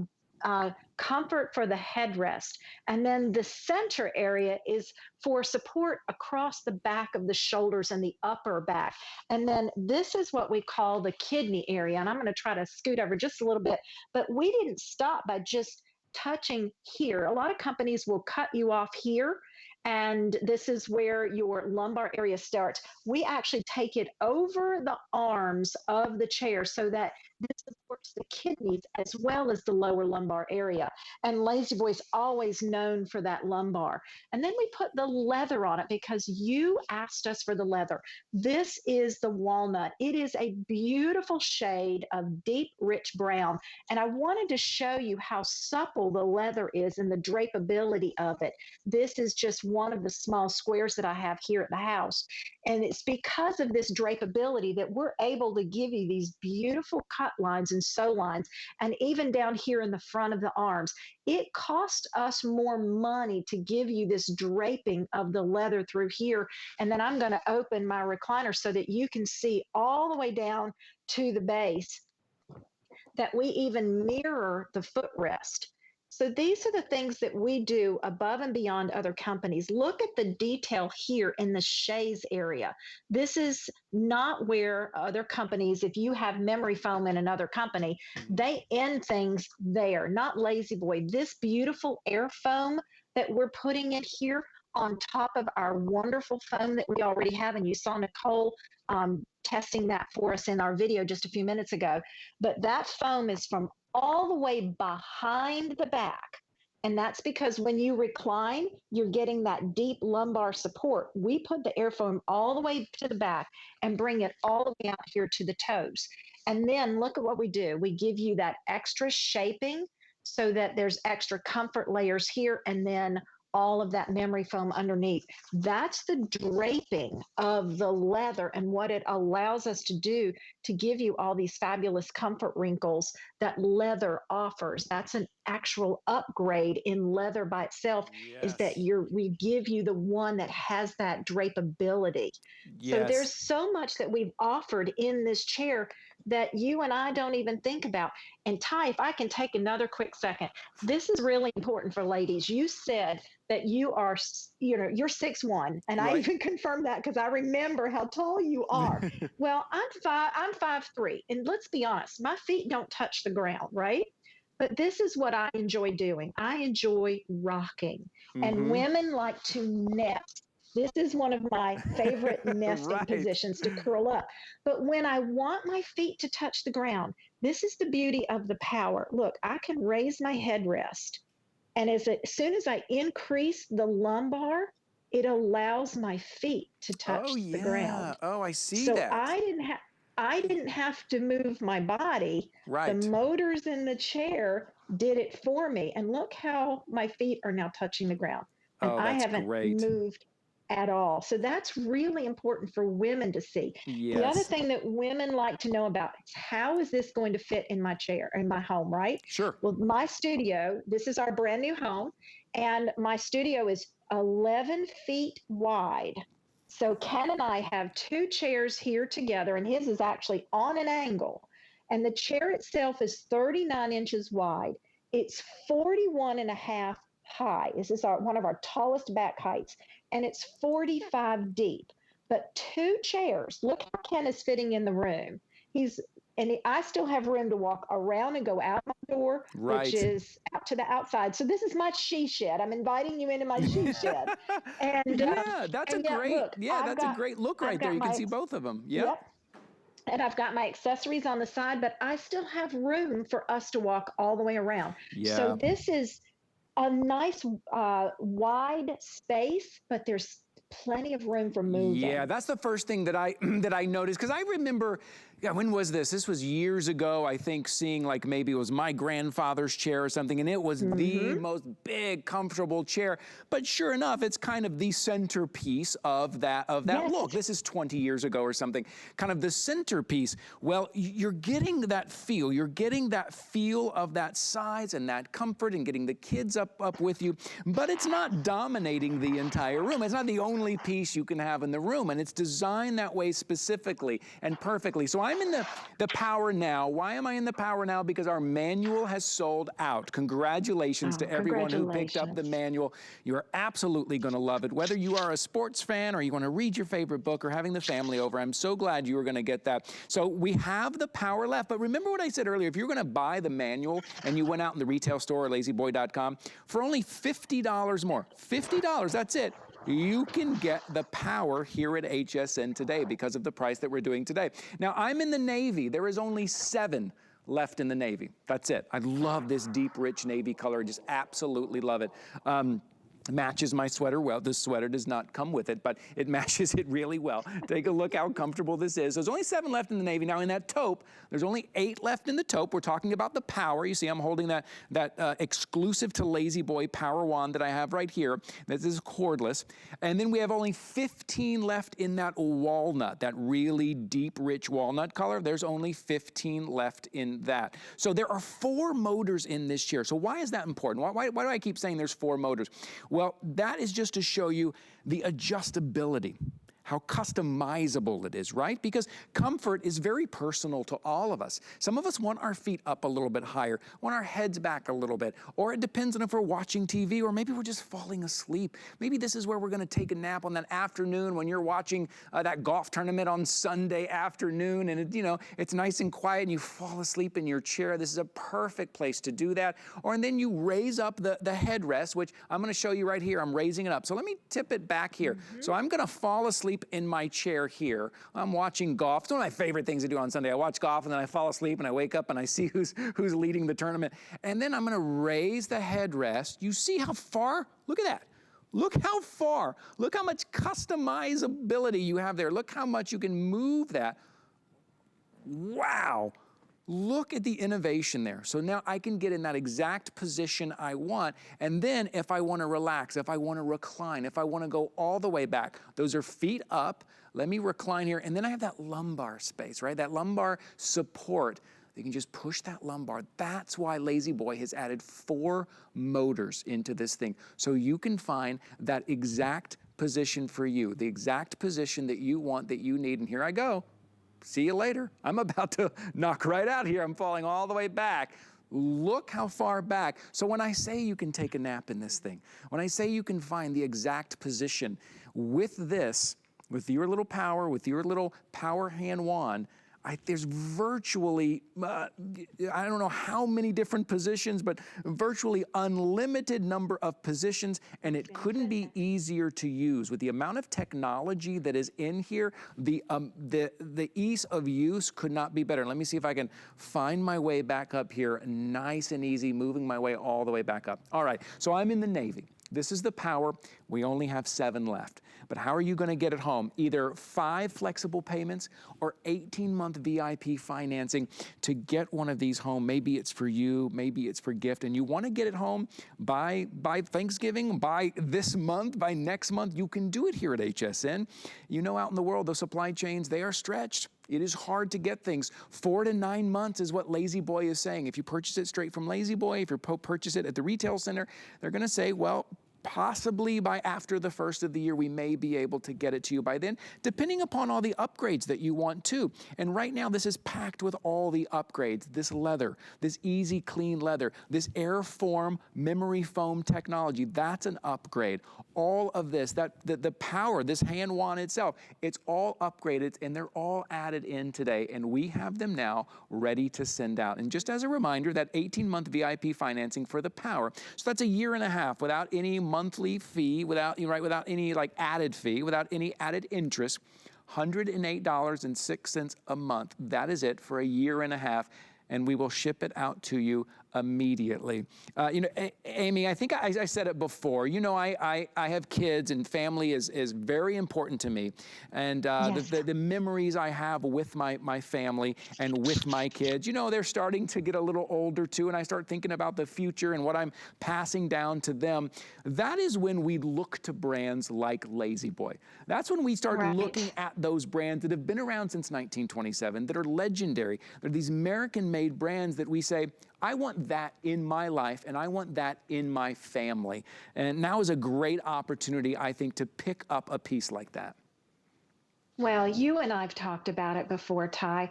comfort for the headrest. And then the center area is for support across the back of the shoulders and the upper back. And then this is what we call the kidney area. And I'm going to try to scoot over just a little bit. But we didn't stop by just touching here. A lot of companies will cut you off here, and this is where your lumbar area starts. We actually take it over the arms of the chair so that this supports the kidneys as well as the lower lumbar area. And Lazy Boy's always known for that lumbar. And then we put the leather on it because you asked us for the leather. This is the walnut. It is a beautiful shade of deep, rich brown. And I wanted to show you how supple the leather is and the drapeability of it. This is just one of the small squares that I have here at the house. And it's because of this drapeability that we're able to give you these beautiful cut lines and sew lines, and even down here in the front of the arms. It cost us more money to give you this draping of the leather through here. And then I'm going to open my recliner so that you can see all the way down to the base that we even mirror the footrest. So these are the things that we do above and beyond other companies. Look at the detail here in the chaise area. This is not where other companies, if you have memory foam in another company, they end things there, not Lazy Boy. This beautiful air foam that we're putting in here on top of our wonderful foam that we already have, and you saw Nicole testing that for us in our video just a few minutes ago. But that foam is from all the way behind the back. And that's because when you recline, you're getting that deep lumbar support. We put the air foam all the way to the back and bring it all the way out here to the toes. And then look at what we do. We give you that extra shaping so that there's extra comfort layers here, and then all of that memory foam underneath. That's the draping of the leather and what it allows us to do to give you all these fabulous comfort wrinkles that leather offers. That's an actual upgrade in leather by itself, is that we give you the one that has that drapeability. So there's so much that we've offered in this chair that you and I don't even think about. And Ty, if I can take another quick second, this is really important for ladies. You said that you are, you're 6'1", and I even confirmed that because I remember how tall you are. Well, I'm 5'3", and let's be honest, my feet don't touch the ground, right? But this is what I enjoy doing. I enjoy rocking, and women like to nest. This is one of my favorite nesting positions, to curl up. But when I want my feet to touch the ground, this is the beauty of the power. Look, I can raise my headrest, and as soon as I increase the lumbar, it allows my feet to touch the ground. Oh, I see so that. I didn't have to move my body. Right. The motors in the chair did it for me. And look how my feet are now touching the ground. And I haven't moved at all. So that's really important for women to see. The other thing that women like to know about is, how is this going to fit in my chair, in my home, right? Sure. Well, my studio, this is our brand new home, and my studio is 11 feet wide. So Ken and I have two chairs here together, and his is actually on an angle. And the chair itself is 39 inches wide. It's 41 and a half high. This is one of our tallest back heights, and it's 45 deep. But two chairs, look how Ken is fitting in the room. I still have room to walk around and go out my door, which is out to the outside. So this is my she shed. I'm inviting you into my she shed. And that's a great look right there. You can see both of them. Yep. And I've got my accessories on the side, but I still have room for us to walk all the way around. Yeah. So this is a nice wide space, but there's plenty of room for moving. Yeah, that's the first thing that I noticed, because I remember, Yeah, when was this? This was years ago, I think, seeing like maybe it was my grandfather's chair or something, and it was the most big, comfortable chair. But sure enough, it's kind of the centerpiece of that Yes. look. This is 20 years ago or something, kind of the centerpiece. Well, you're getting that feel. You're getting that feel of that size and that comfort and getting the kids up with you. But it's not dominating the entire room. It's not the only piece you can have in the room, and it's designed that way specifically and perfectly. So I'm in the Power Now. Why am I in the Power Now? Because our manual has sold out. Congratulations to everyone who picked up the manual. You're absolutely going to love it. Whether you are a sports fan or you want to read your favorite book or having the family over, I'm so glad you are going to get that. So we have the Power left. But remember what I said earlier, if you're going to buy the manual and you went out in the retail store or lazyboy.com, for only $50 more, $50, that's it, you can get the Power here at HSN today because of the price that we're doing today. Now, I'm in the Navy. There is only 7 left in the Navy. That's it. I love this deep, rich Navy color. Just absolutely love it. Matches my sweater well. This sweater does not come with it, but it matches it really well. Take a look how comfortable this is. There's only 7 left in the Navy. Now in that taupe, there's only 8 left in the taupe. We're talking about the Power. You see I'm holding that exclusive to Lazy Boy Power Wand that I have right here. This is cordless. And then we have only 15 left in that walnut, that really deep, rich walnut color. There's only 15 left in that. So there are 4 motors in this chair. So why is that important? Why do I keep saying there's 4 motors? Well, that is just to show you the adjustability, how customizable it is, right? Because comfort is very personal to all of us. Some of us want our feet up a little bit higher, want our heads back a little bit, or it depends on if we're watching TV or maybe we're just falling asleep. Maybe this is where we're gonna take a nap on that afternoon when you're watching that golf tournament on Sunday afternoon and it's nice and quiet and you fall asleep in your chair. This is a perfect place to do that. And then you raise up the headrest, which I'm gonna show you right here. I'm raising it up. So let me tip it back here. So I'm gonna fall asleep in my chair here. I'm watching golf. It's one of my favorite things to do on Sunday. I watch golf and then I fall asleep and I wake up and I see who's leading the tournament. And then I'm gonna raise the headrest. You see how far? Look at that. Look how far. Look how much customizability you have there. Look how much you can move that. Wow. Look at the innovation there. So now I can get in that exact position I want. And then if I want to relax, if I want to recline, if I want to go all the way back, those are feet up. Let me recline here. And then I have that lumbar space, right? That lumbar support. You can just push that lumbar. That's why Lazy Boy has added 4 motors into this thing. So you can find that exact position for you, the exact position that you want, that you need. And here I go. See you later. I'm about to knock right out here. I'm falling all the way back. Look how far back. So when I say you can take a nap in this thing, when I say you can find the exact position with this, with your little Power, with your little Power hand wand, there's virtually, I don't know how many different positions, but virtually unlimited number of positions, and it couldn't be easier to use. With the amount of technology that is in here, the ease of use could not be better. Let me see if I can find my way back up here, nice and easy, moving my way all the way back up. All right, so I'm in the Navy. This is the Power. We only have 7 left. But how are you going to get it home? Either 5 flexible payments or 18-month VIP financing to get one of these home. Maybe it's for you, maybe it's for gift, and you want to get it home by Thanksgiving, by this month, by next month. You can do it here at HSN. You know, out in the world, the supply chains, they are stretched. It is hard to get things. 4 to 9 months is what Lazy Boy is saying. If you purchase it straight from Lazy Boy, if you purchase it at the retail center, they're going to say, well, possibly by after the first of the year, we may be able to get it to you by then, depending upon all the upgrades that you want too. And right now, this is packed with all the upgrades. This leather, this easy clean leather, this airform memory foam technology, that's an upgrade. All of this, the Power, this hand wand itself, it's all upgraded and they're all added in today. And we have them now ready to send out. And just as a reminder, that 18-month VIP financing for the Power, so that's a year and a half without any monthly fee, without any like added fee, without any added interest, $108.06 a month. That is it for a year and a half. And we will ship it out to you immediately. Amy, I think I said it before. I have kids, and family is very important to me. And Yes. the memories I have with my family and with my kids, they're starting to get a little older too, and I start thinking about the future and what I'm passing down to them. That is when we look to brands like La-Z-Boy. That's when we start Right. looking at those brands that have been around since 1927, that are legendary. They're these American-made brands that we say, I want that in my life, and I want that in my family. And now is a great opportunity, I think, to pick up a piece like that. Well, you and I've talked about it before, Ty.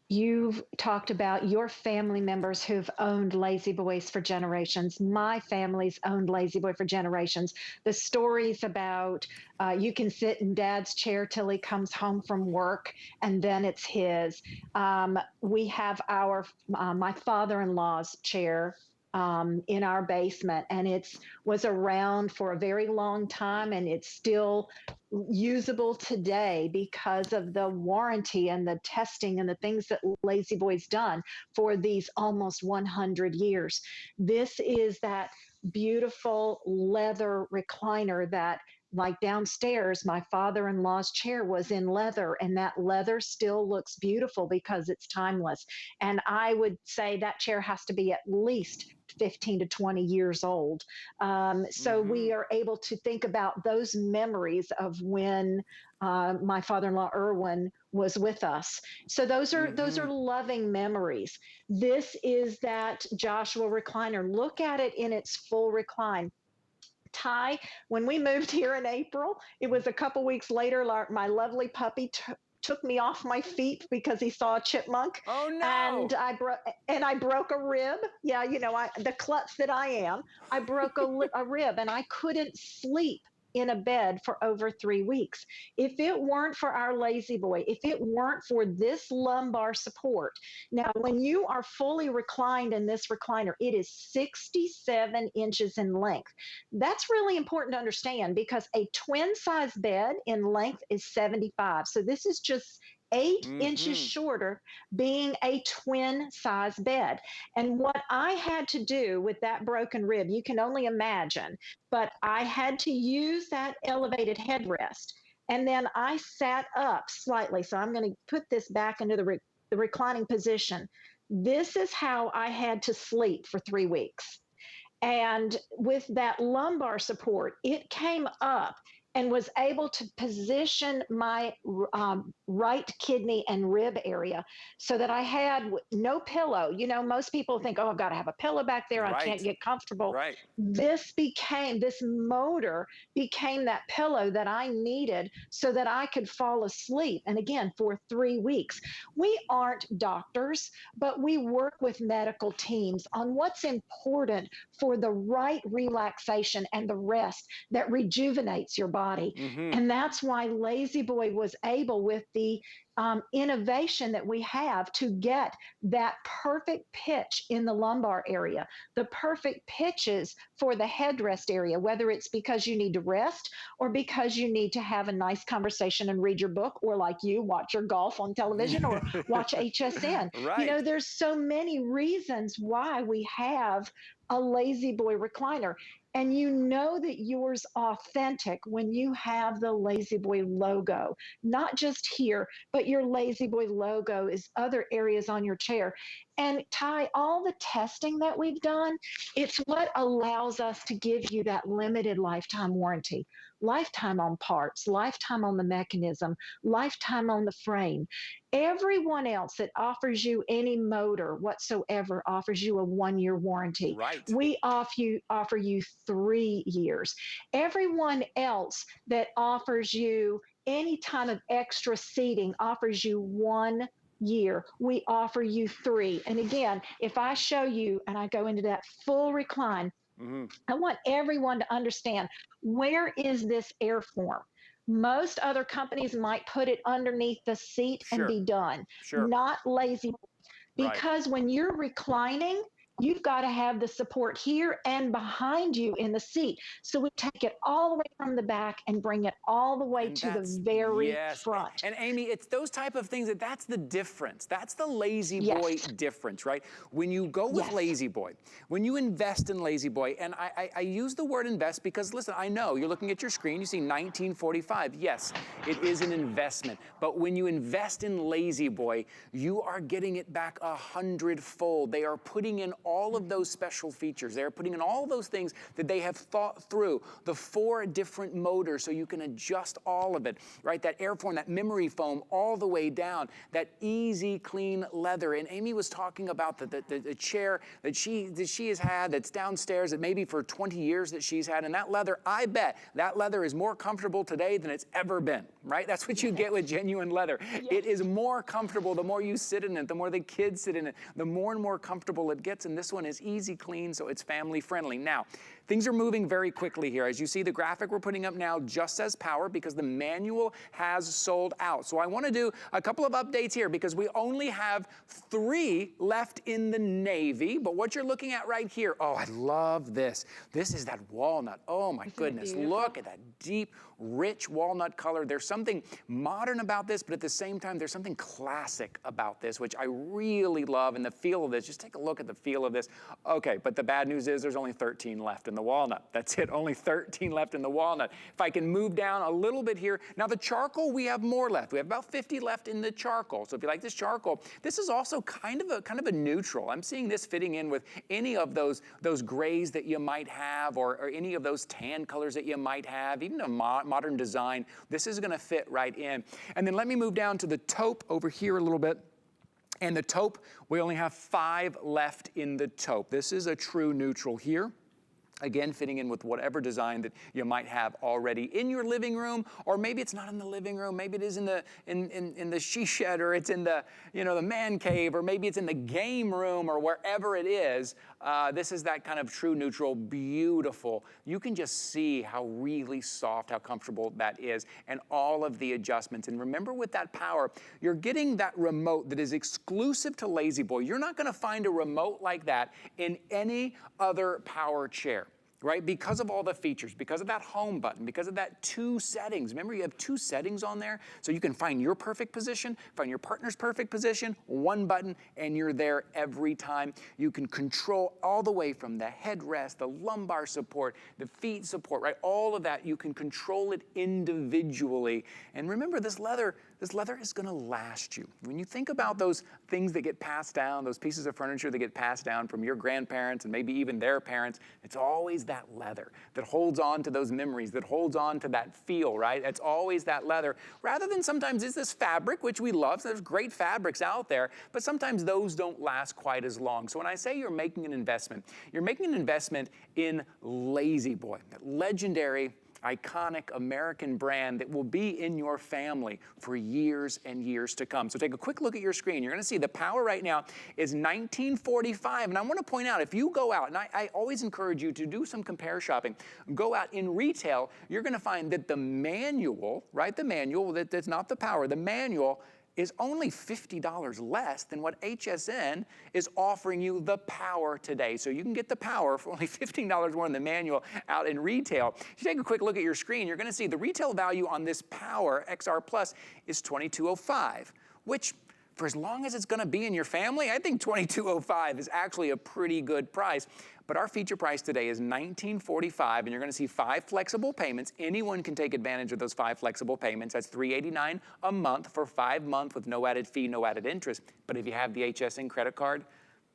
You've talked about your family members who've owned La-Z-Boys for generations. My family's owned La-Z-Boy for generations. The stories about you can sit in Dad's chair till he comes home from work, and then it's his. We have my father-in-law's chair in our basement, and it was around for a very long time, and it's still usable today because of the warranty and the testing and the things that La-Z-Boy's done for these almost 100 years. This is that beautiful leather recliner that, like downstairs, my father-in-law's chair was in leather, and that leather still looks beautiful because it's timeless. And I would say that chair has to be at least 15 to 20 years old. So we are able to think about those memories of when my father-in-law Irwin was with us. So those are loving memories. This is that Joshua recliner. Look at it in its full recline. Ty, when we moved here in April, it was a couple weeks later, my lovely puppy took me off my feet because he saw a chipmunk. Oh no! And I broke a rib. Yeah, the klutz that I am, I broke a rib, and I couldn't sleep in a bed for over 3 weeks. If it weren't for our La-Z-Boy, if it weren't for this lumbar support, now when you are fully reclined in this recliner, it is 67 inches in length. That's really important to understand because a twin size bed in length is 75. So this is just 8 inches shorter, being a twin size bed. And what I had to do with that broken rib, you can only imagine, but I had to use that elevated headrest. And then I sat up slightly. So I'm going to put this back into the reclining position. This is how I had to sleep for 3 weeks. And with that lumbar support, it came up and was able to position my right kidney and rib area so that I had no pillow. Most people think, oh, I've got to have a pillow back there. I can't get comfortable. Right. This motor became that pillow that I needed so that I could fall asleep. And again, for 3 weeks. We aren't doctors, but we work with medical teams on what's important for the right relaxation and the rest that rejuvenates your body. And that's why La-Z-Boy was able, with the innovation that we have, to get that perfect pitch in the lumbar area, the perfect pitches for the headrest area, whether it's because you need to rest or because you need to have a nice conversation and read your book, or like you, watch your golf on television or watch HSN. Right. There's so many reasons why we have a La-Z-Boy recliner. And that yours authentic when you have the La-Z-Boy logo, not just here, but your La-Z-Boy logo is other areas on your chair. And Ty, all the testing that we've done, it's what allows us to give you that limited lifetime warranty. Lifetime on parts, lifetime on the mechanism, lifetime on the frame. Everyone else that offers you any motor whatsoever offers you a 1-year warranty. Right. We offer you 3 years. Everyone else that offers you any kind of extra seating offers you 1 year. We offer you 3. And again, if I show you and I go into that full recline, I want everyone to understand, where is this airform? Most other companies might put it underneath the seat and be done. Sure. Not La-Z-Boy. Because when you're reclining, you've got to have the support here and behind you in the seat. So we take it all the way from the back and bring it all the way And to the that's, very yes. front. And Amy, it's those type of things that's the difference. That's the Lazy Boy Yes. difference, right? When you go with Yes. Lazy Boy, when you invest in Lazy Boy, and I use the word invest because, listen, I know you're looking at your screen, you see 1945. Yes, it is an investment. But when you invest in Lazy Boy, you are getting it back 100-fold. They are putting in all of those special features. They're putting in all those things that they have thought through. The 4 different motors so you can adjust all of it, right? That airfoam, that memory foam all the way down, that easy clean leather. And Amy was talking about the chair that she has had that's downstairs that maybe for 20 years that she's had. And that leather, I bet that leather is more comfortable today than it's ever been, right? That's what you get with genuine leather. Yes. It is more comfortable the more you sit in it, the more the kids sit in it, the more and more comfortable it gets. And this one is easy clean, so it's family friendly. Now, things are moving very quickly here. As you see, the graphic we're putting up now just says power because the manual has sold out. So I want to do a couple of updates here because we only have 3 left in the navy. But what you're looking at right here, oh, I love this. This is that walnut. Oh my goodness, look at that deep, rich walnut color. There's something modern about this, but at the same time, there's something classic about this, which I really love. And the feel of this, just take a look at the feel of this. Okay, but the bad news is there's only 13 left in the walnut. That's it, only 13 left in the walnut. If I can move down a little bit here. Now the charcoal, we have more left. We have about 50 left in the charcoal. So if you like this charcoal, this is also kind of a neutral. I'm seeing this fitting in with any of those grays that you might have or any of those tan colors that you might have, even a modern design. This is gonna fit right in. And then let me move down to the taupe over here a little bit. And the taupe, we only have 5 left in the taupe. This is a true neutral here. Again, fitting in with whatever design that you might have already in your living room, or maybe it's not in the living room, maybe it is in the she shed, or it's in the the man cave, or maybe it's in the game room, or wherever it is. This is that kind of true neutral, beautiful. You can just see how really soft, how comfortable that is, and all of the adjustments. And remember, with that power, you're getting that remote that is exclusive to Lazy Boy. You're not going to find a remote like that in any other power chair. Right? Because of all the features, because of that home button, because of that 2 settings. Remember, you have 2 settings on there, so you can find your perfect position, find your partner's perfect position, 1 button, and you're there every time. You can control all the way from the headrest, the lumbar support, the feet support, right? All of that, you can control it individually. And remember, this leather is gonna last you. When you think about those things that get passed down, those pieces of furniture that get passed down from your grandparents and maybe even their parents, it's always that leather that holds on to those memories, that holds on to that feel, right? It's always that leather. Rather than sometimes it's this fabric, which we love. So there's great fabrics out there, but sometimes those don't last quite as long. So when I say you're making an investment, you're making an investment in Lazy Boy, that legendary, iconic American brand that will be in your family for years and years to come. So take a quick look at your screen. You're gonna see the power right now is 1945. And I wanna point out, if you go out, and I always encourage you to do some compare shopping, go out in retail, you're gonna find that the manual, right, the manual, that's not the power, the manual is only $50 less than what HSN is offering you the power today. So you can get the power for only $15 more than the manual out in retail. If you take a quick look at your screen, you're gonna see the retail value on this Power XR Plus is $22.05, which for as long as it's gonna be in your family, I think $22.05 is actually a pretty good price. But our feature price today is $19.45, and you're gonna see 5 flexible payments. Anyone can take advantage of those 5 flexible payments. That's $389 a month for 5 months with no added fee, no added interest. But if you have the HSN credit card,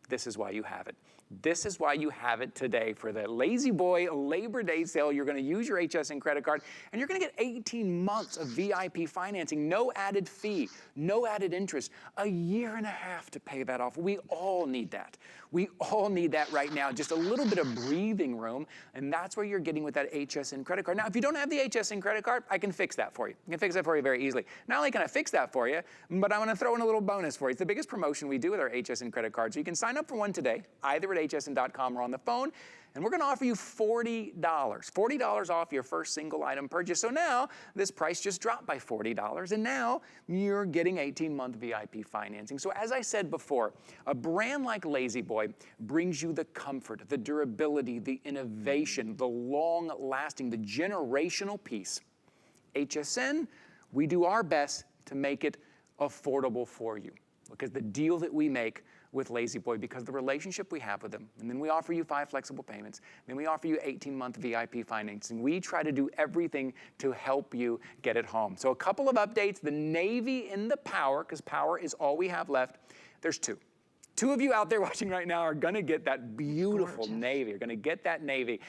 this is why you have it. This is why you have it today. For the Lazy Boy Labor Day sale, you're gonna use your HSN credit card, and you're gonna get 18 months of VIP financing, no added fee, no added interest, a year and a half to pay that off. We all need that. We all need that right now, just a little bit of breathing room, and that's where you're getting with that HSN credit card. Now, if you don't have the HSN credit card, I can fix that for you. I can fix that for you very easily. Not only can I fix that for you, but I'm gonna throw in a little bonus for you. It's the biggest promotion we do with our HSN credit card. So you can sign up for one today, either at at hsn.com or on the phone, and we're gonna offer you $40 off your first single item purchase. So now, this price just dropped by $40, and now you're getting 18-month VIP financing. So as I said before, a brand like La-Z-Boy brings you the comfort, the durability, the innovation, the long-lasting, the generational piece. HSN, we do our best to make it affordable for you, because the deal that we make with La-Z-Boy, because the relationship we have with them, and then we offer you 5 flexible payments, then we offer you 18-month VIP financing. We try to do everything to help you get it home. So a couple of updates, the navy in the power, because power is all we have left. There's 2. 2 of you out there watching right now are gonna get that beautiful navy. You're gonna get that navy.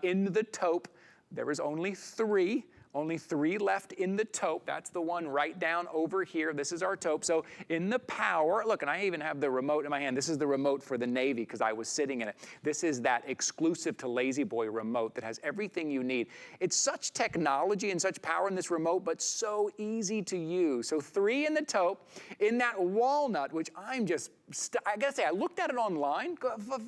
In the taupe, there is only 3. Only 3 left in the taupe. That's the one right down over here. This is our taupe. So in the power, look, and I even have the remote in my hand. This is the remote for the navy because I was sitting in it. This is that exclusive to La-Z-Boy remote that has everything you need. It's such technology and such power in this remote, but so easy to use. So 3 in the taupe. In that walnut, which I'm just, I gotta say, I looked at it online.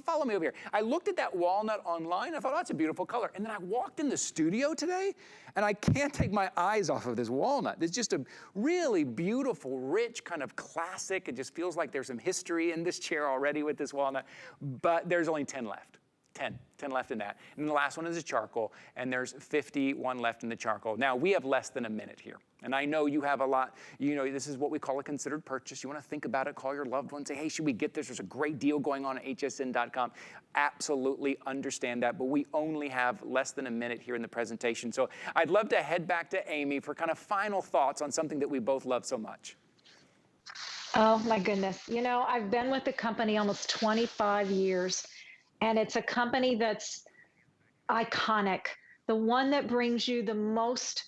Follow me over here. I looked at that walnut online. I thought, oh, that's a beautiful color. And then I walked in the studio today, and I can't take my eyes off of this walnut. It's just a really beautiful, rich, kind of classic. It just feels like there's some history in this chair already with this walnut. But there's only 10 left. 10 left in that. And the last one is a charcoal, and there's 51 left in the charcoal. Now, we have less than a minute here. And I know you have a lot, you know, this is what we call a considered purchase. You want to think about it, call your loved one, say, hey, should we get this? There's a great deal going on at hsn.com. Absolutely understand that, but we only have less than a minute here in the presentation. So I'd love to head back to Amy for kind of final thoughts on something that we both love so much. Oh, my goodness. You know, I've been with the company almost 25 years. And it's a company that's iconic, the one that brings you the most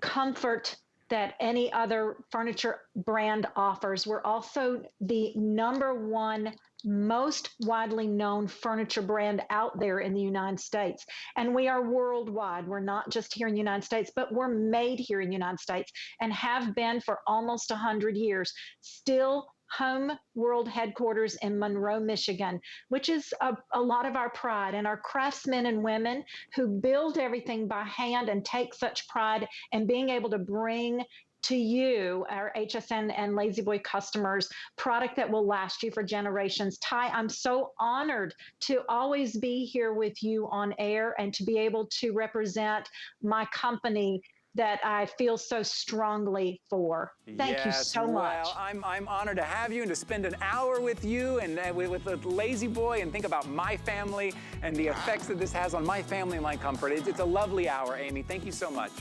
comfort that any other furniture brand offers. We're also the #1 most widely known furniture brand out there in the United States. And we are worldwide. We're not just here in the United States, but we're made here in the United States and have been for almost 100 years. Still home world headquarters in Monroe, Michigan, which is a lot of our pride, and our craftsmen and women who build everything by hand and take such pride in being able to bring to you, our HSN and La-Z-Boy customers, product that will last you for generations. Ty, I'm so honored to always be here with you on air and to be able to represent my company that I feel so strongly for. Thank you so much. Well, I'm honored to have you and to spend an hour with you and with La-Z-Boy and think about my family and the effects that this has on my family and my comfort. It's a lovely hour, Amy. Thank you so much.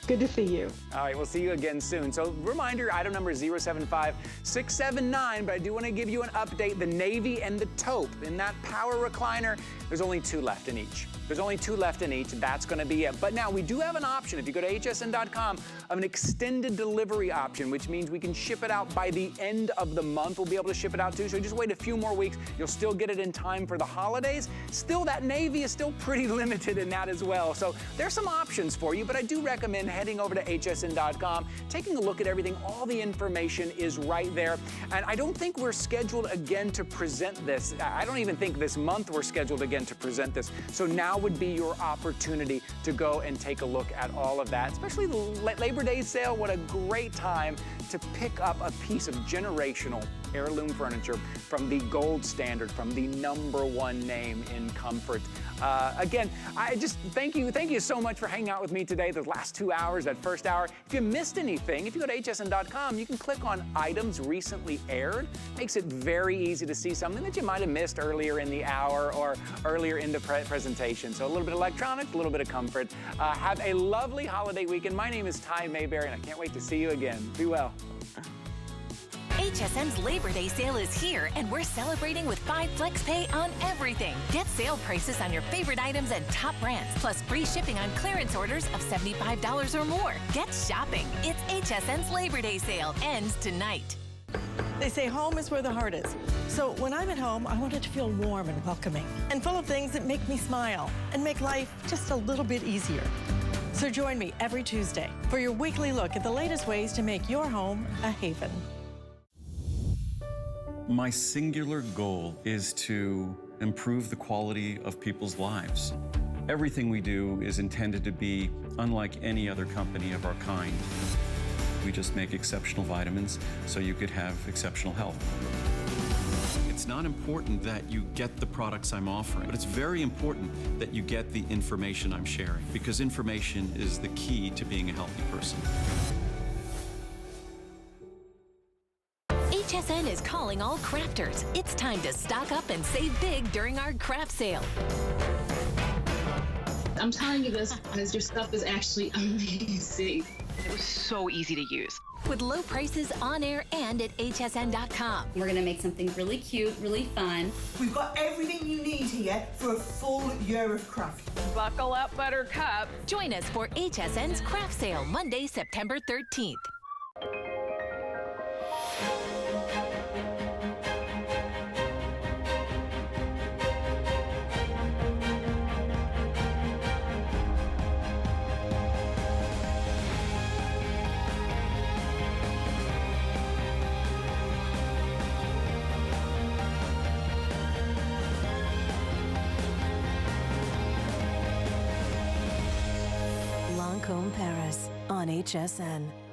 Good to see you. All right, we'll see you again soon. So reminder, item number is 075679, but I do want to give you an update. The navy and the taupe in that power recliner, there's only 2 left in each. There's only 2 left in each. That's going to be it. But now we do have an option, if you go to hsn.com, of an extended delivery option, which means we can ship it out by the end of the month. We'll be able to ship it out too. So just wait a few more weeks. You'll still get it in time for the holidays. Still, that navy is still pretty limited in that as well. So there's some options for you, but I do recommend heading over to hsn.com, taking a look at everything. All the information is right there. And I don't think we're scheduled again to present this. I don't even think this month we're scheduled again to present this. So now would be your opportunity to go and take a look at all of that, especially the Labor Day sale. What a great time to pick up a piece of generational heirloom furniture from the gold standard, from the #1 name in comfort. Again, I just thank you so much for hanging out with me today, the last 2 hours, that first hour. If you missed anything, if you go to hsn.com, you can click on items recently aired. Makes it very easy to see something that you might have missed earlier in the hour or earlier in the presentation. So a little bit of electronics, a little bit of comfort. Have a lovely holiday weekend. My name is Ty Mayberry, and I can't wait to see you again. Be well. HSN's Labor Day sale is here, and we're celebrating with 5 flex pay on everything. Get sale prices on your favorite items and top brands, plus free shipping on clearance orders of $75 or more. Get shopping. It's HSN's Labor Day sale. Ends tonight. They say home is where the heart is. So when I'm at home, I want it to feel warm and welcoming and full of things that make me smile and make life just a little bit easier. So join me every Tuesday for your weekly look at the latest ways to make your home a haven. My singular goal is to improve the quality of people's lives. Everything we do is intended to be unlike any other company of our kind. We just make exceptional vitamins so you could have exceptional health. It's not important that you get the products I'm offering, but it's very important that you get the information I'm sharing, because information is the key to being a healthy person. HSN is calling all crafters. It's time to stock up and save big during our craft sale. I'm telling you this because your stuff is actually amazing. It was so easy to use. With low prices on air and at hsn.com. We're gonna make something really cute, really fun. We've got everything you need here for a full year of craft. Buckle up, Buttercup. Join us for HSN's craft sale Monday, September 13th. Paris on HSN.